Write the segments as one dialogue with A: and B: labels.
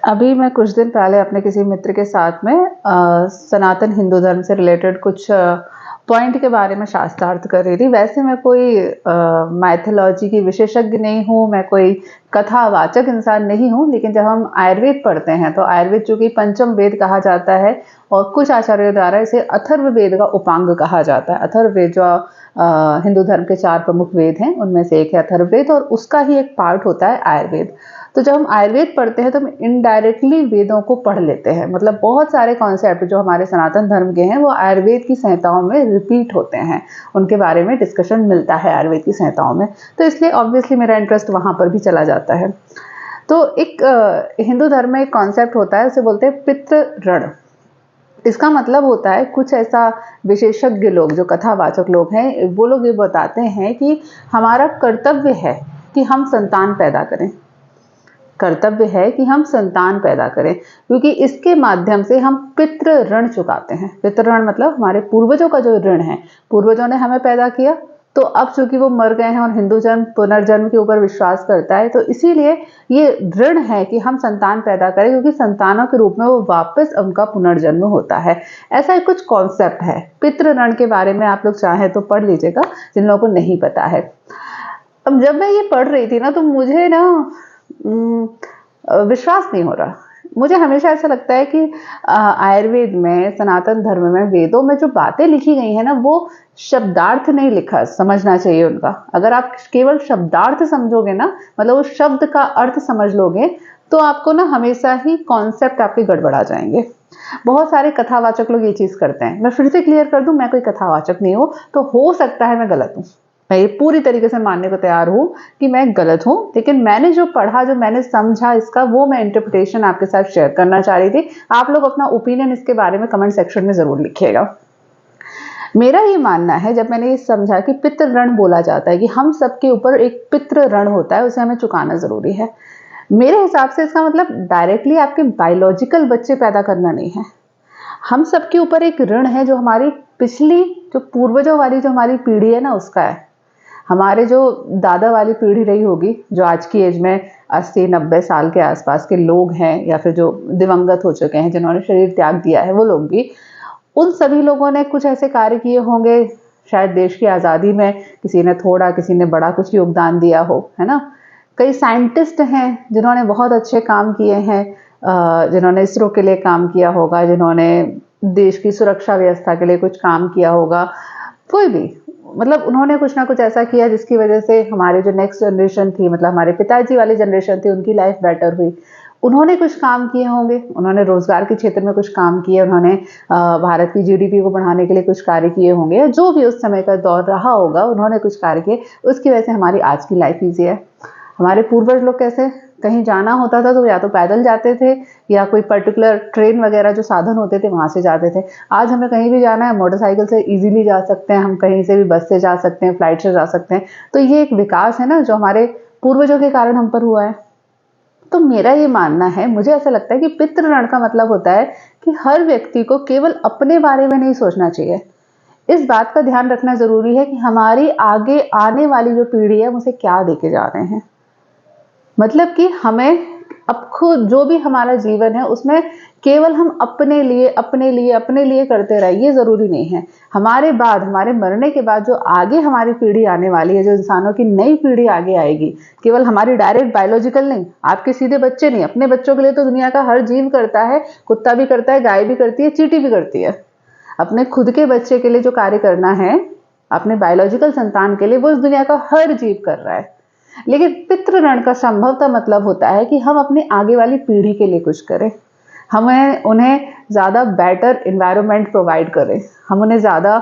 A: अभी मैं कुछ दिन पहले अपने किसी मित्र के साथ में सनातन हिंदू धर्म से रिलेटेड कुछ पॉइंट के बारे में शास्त्रार्थ कर रही थी। वैसे मैं कोई माइथोलॉजी की विशेषज्ञ नहीं हूँ, मैं कोई कथावाचक इंसान नहीं हूँ, लेकिन जब हम आयुर्वेद पढ़ते हैं तो आयुर्वेद चूंकि पंचम वेद कहा जाता है और कुछ आचार्यों द्वारा इसे अथर्ववेद का उपांग कहा जाता है। अथर्ववेद जो हिंदू धर्म के 4 प्रमुख वेद हैं उनमें से एक है अथर्ववेद और उसका ही एक पार्ट होता है आयुर्वेद। तो जब हम आयुर्वेद पढ़ते हैं तो हम इनडायरेक्टली वेदों को पढ़ लेते हैं। मतलब बहुत सारे कॉन्सेप्ट जो हमारे सनातन धर्म के हैं वो आयुर्वेद की संहिताओं में रिपीट होते हैं, उनके बारे में डिस्कशन मिलता है आयुर्वेद की संहिताओं में। तो इसलिए ऑब्वियसली मेरा इंटरेस्ट वहाँ पर भी चला जाता है। तो एक हिंदू धर्म में एक कॉन्सेप्ट होता है, उसे बोलते हैं पितृ ऋण। इसका मतलब होता है कुछ ऐसा विशेषज्ञ लोग जो कथावाचक लोग हैं वो लोग ये बताते हैं कि हमारा कर्तव्य है कि हम संतान पैदा करें। कर्तव्य है कि हम संतान पैदा करें, क्योंकि इसके माध्यम से हम पितृ ऋण चुकाते हैं। पितृ ऋण मतलब हमारे पूर्वजों का जो ऋण है, पूर्वजों ने हमें पैदा किया तो अब चूंकि वो मर गए हैं और हिंदू जन्म पुनर्जन्म के ऊपर विश्वास करता है, तो इसीलिए ये ऋण है कि हम संतान पैदा करें, क्योंकि संतानों के रूप में वो वापस उनका पुनर्जन्म होता है। ऐसा कुछ कॉन्सेप्ट है। पितृ ऋण के बारे में आप लोग चाहें तो पढ़ लीजिएगा जिन लोगों को नहीं पता है। अब जब मैं ये पढ़ रही थी ना तो मुझे ना विश्वास नहीं हो रहा। मुझे हमेशा ऐसा लगता है कि आयुर्वेद में, सनातन धर्म में, वेदों में जो बातें लिखी गई है ना वो शब्दार्थ नहीं लिखा समझना चाहिए उनका। अगर आप केवल शब्दार्थ समझोगे ना, मतलब उस शब्द का अर्थ समझ लोगे, तो आपको ना हमेशा ही कॉन्सेप्ट आपके गड़बड़ा जाएंगे। बहुत सारे कथावाचक लोग ये चीज करते हैं। मैं फिर से क्लियर कर दूं, मैं कोई कथावाचक नहीं हूं, तो हो सकता है मैं गलत हूं। मैं ये पूरी तरीके से मानने को तैयार हूं कि मैं गलत हूं, लेकिन मैंने जो पढ़ा, जो मैंने समझा इसका, वो मैं इंटरप्रिटेशन आपके साथ शेयर करना चाह रही थी। आप लोग अपना ओपिनियन इसके बारे में कमेंट सेक्शन में जरूर लिखिएगा। मेरा ये मानना है, जब मैंने ये समझा कि पितृ ऋण बोला जाता है कि हम सबके ऊपर एक पितृ ऋण होता है, उसे हमें चुकाना जरूरी है। मेरे हिसाब से इसका मतलब डायरेक्टली आपके बायोलॉजिकल बच्चे पैदा करना नहीं है। हम सबके ऊपर एक ऋण है जो हमारी पिछली, जो पूर्वजों वाली जो हमारी पीढ़ी है ना उसका है। हमारे जो दादा वाली पीढ़ी रही होगी, जो आज की एज में 80-90 साल के आसपास के लोग हैं, या फिर जो दिवंगत हो चुके हैं, जिन्होंने शरीर त्याग दिया है, वो लोग भी, उन सभी लोगों ने कुछ ऐसे कार्य किए होंगे। शायद देश की आज़ादी में किसी ने थोड़ा, किसी ने बड़ा कुछ योगदान दिया हो, है ना। कई साइंटिस्ट हैं जिन्होंने बहुत अच्छे काम किए हैं, जिन्होंने इसरो के लिए काम किया होगा, जिन्होंने देश की सुरक्षा व्यवस्था के लिए कुछ काम किया होगा। कोई भी, मतलब उन्होंने कुछ ना कुछ ऐसा किया जिसकी वजह से हमारे जो नेक्स्ट जनरेशन थी, मतलब हमारे पिताजी वाली जनरेशन थी, उनकी लाइफ बेटर हुई। उन्होंने कुछ काम किए होंगे, उन्होंने रोजगार के क्षेत्र में कुछ काम किए, उन्होंने भारत की जीडीपी को बढ़ाने के लिए कुछ कार्य किए होंगे, या जो भी उस समय का दौर रहा होगा, उन्होंने कुछ कार्य किए, उसकी वजह से हमारी आज की लाइफ ईजी है। हमारे पूर्वज लोग कैसे, कहीं जाना होता था तो या तो पैदल जाते थे, या कोई पर्टिकुलर ट्रेन वगैरह जो साधन होते थे वहां से जाते थे। आज हमें कहीं भी जाना है, मोटरसाइकिल से इजीली जा सकते हैं, हम कहीं से भी बस से जा सकते हैं, फ्लाइट से जा सकते हैं। तो ये एक विकास है ना जो हमारे पूर्वजों के कारण हम पर हुआ है। तो मेरा ये मानना है, मुझे ऐसा लगता है कि पितृ ऋण का मतलब होता है कि हर व्यक्ति को केवल अपने बारे में नहीं सोचना चाहिए। इस बात का ध्यान रखना जरूरी है कि हमारी आगे आने वाली जो पीढ़ी है उसे क्या देके जा रहे हैं। मतलब कि हमें अब खुद जो भी हमारा जीवन है उसमें केवल हम अपने लिए अपने लिए अपने लिए करते रहे, ये जरूरी नहीं है। हमारे बाद, हमारे मरने के बाद जो आगे हमारी पीढ़ी आने वाली है, जो इंसानों की नई पीढ़ी आगे आएगी, केवल हमारी डायरेक्ट बायोलॉजिकल नहीं, आपके सीधे बच्चे नहीं, अपने बच्चों के लिए तो दुनिया का हर जीव करता है। कुत्ता भी करता है, गाय भी करती है, चींटी भी करती है। अपने खुद के बच्चे के लिए जो कार्य करना है, अपने बायोलॉजिकल संतान के लिए, वो इस दुनिया का हर जीव कर रहा है। लेकिन पितृ ऋण का संभवतः मतलब होता है कि हम अपनी आगे वाली पीढ़ी के लिए कुछ करें, हमें उन्हें ज़्यादा बेटर इन्वायरमेंट प्रोवाइड करें, हम उन्हें ज़्यादा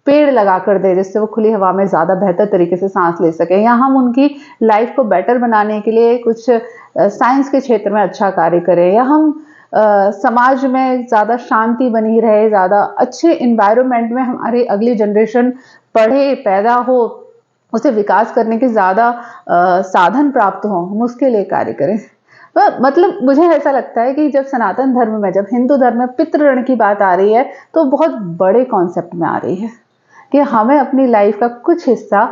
A: पेड़ लगा कर दें जिससे वो खुली हवा में ज़्यादा बेहतर तरीके से सांस ले सकें, या हम उनकी लाइफ को बेटर बनाने के लिए कुछ साइंस के क्षेत्र में अच्छा कार्य करें, या हम समाज में ज़्यादा शांति बनी रहे, ज़्यादा अच्छे इन्वायरमेंट में हमारी अगली जनरेशन पढ़े, पैदा हो, उसे विकास करने के ज़्यादा साधन प्राप्त हों, हम उसके लिए कार्य करें। मतलब मुझे ऐसा लगता है कि जब सनातन धर्म में, जब हिंदू धर्म में पितृ ऋण की बात आ रही है तो बहुत बड़े कॉन्सेप्ट में आ रही है कि हमें अपनी लाइफ का कुछ हिस्सा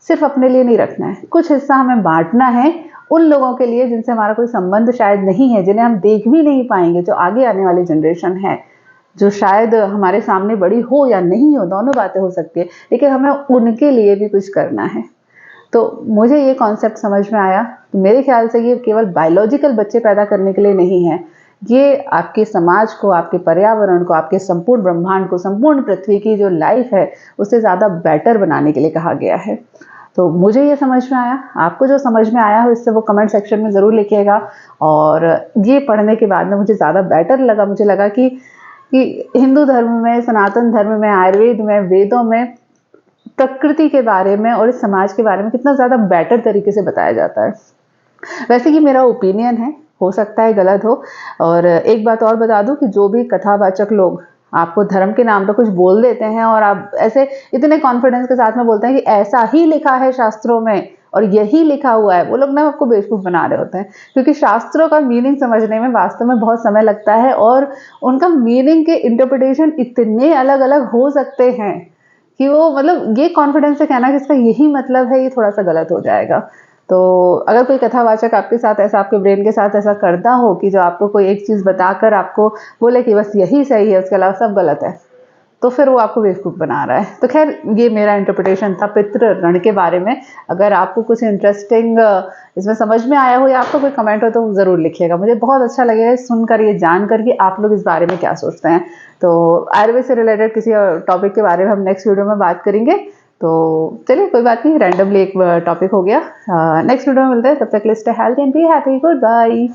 A: सिर्फ अपने लिए नहीं रखना है, कुछ हिस्सा हमें बांटना है उन लोगों के लिए जिनसे हमारा कोई संबंध शायद नहीं है, जिन्हें हम देख भी नहीं पाएंगे, जो आगे आने वाली जनरेशन है, जो शायद हमारे सामने बड़ी हो या नहीं हो, दोनों बातें हो सकती है, लेकिन हमें उनके लिए भी कुछ करना है। तो मुझे ये कॉन्सेप्ट समझ में आया। तो मेरे ख्याल से ये केवल बायोलॉजिकल बच्चे पैदा करने के लिए नहीं है, ये आपके समाज को, आपके पर्यावरण को, आपके संपूर्ण ब्रह्मांड को, संपूर्ण पृथ्वी की जो लाइफ है उससे ज़्यादा बेटर बनाने के लिए कहा गया है। तो मुझे ये समझ में आया, आपको जो समझ में आया हो इससे वो कमेंट सेक्शन में ज़रूर लिखिएगा। और ये पढ़ने के बाद में मुझे ज़्यादा बेटर लगा, मुझे लगा कि हिंदू धर्म में, सनातन धर्म में, आयुर्वेद में, वेदों में प्रकृति के बारे में और इस समाज के बारे में कितना ज़्यादा बेटर तरीके से बताया जाता है। वैसे ये मेरा ओपिनियन है, हो सकता है गलत हो। और एक बात और बता दूं कि जो भी कथावाचक लोग आपको धर्म के नाम पर कुछ बोल देते हैं और आप ऐसे इतने कॉन्फिडेंस के साथ में बोलते हैं कि ऐसा ही लिखा है शास्त्रों में और यही लिखा हुआ है, वो लोग ना आपको बेवकूफ़ बना रहे होते हैं, क्योंकि शास्त्रों का मीनिंग समझने में वास्तव में बहुत समय लगता है और उनका मीनिंग के इंटरप्रिटेशन इतने अलग अलग हो सकते हैं कि वो मतलब ये कॉन्फिडेंस से कहना कि इसका यही मतलब है, ये थोड़ा सा गलत हो जाएगा। तो अगर कोई कथावाचक आपके साथ ऐसा, आपके ब्रेन के साथ ऐसा करता हो कि जो आपको कोई एक चीज़ बताकर आपको बोले कि बस यही सही है, उसके अलावा सब गलत है, तो फिर वो आपको बेवकूफ़ बना रहा है। तो खैर ये मेरा इंटरप्रिटेशन था पितृ ऋण के बारे में। अगर आपको कुछ इंटरेस्टिंग इसमें समझ में आया हो या आपको कोई कमेंट हो तो ज़रूर लिखिएगा, मुझे बहुत अच्छा लगेगा सुनकर, ये जानकर कि आप लोग इस बारे में क्या सोचते हैं। तो आयुर्वेद से रिलेटेड किसी टॉपिक के बारे में हम नेक्स्ट वीडियो में बात करेंगे। तो चलिए कोई बात नहीं, रैंडमली एक टॉपिक हो गया। नेक्स्ट वीडियो में मिलते हैं, तब तक के लिए stay healthy and be happy. Good bye.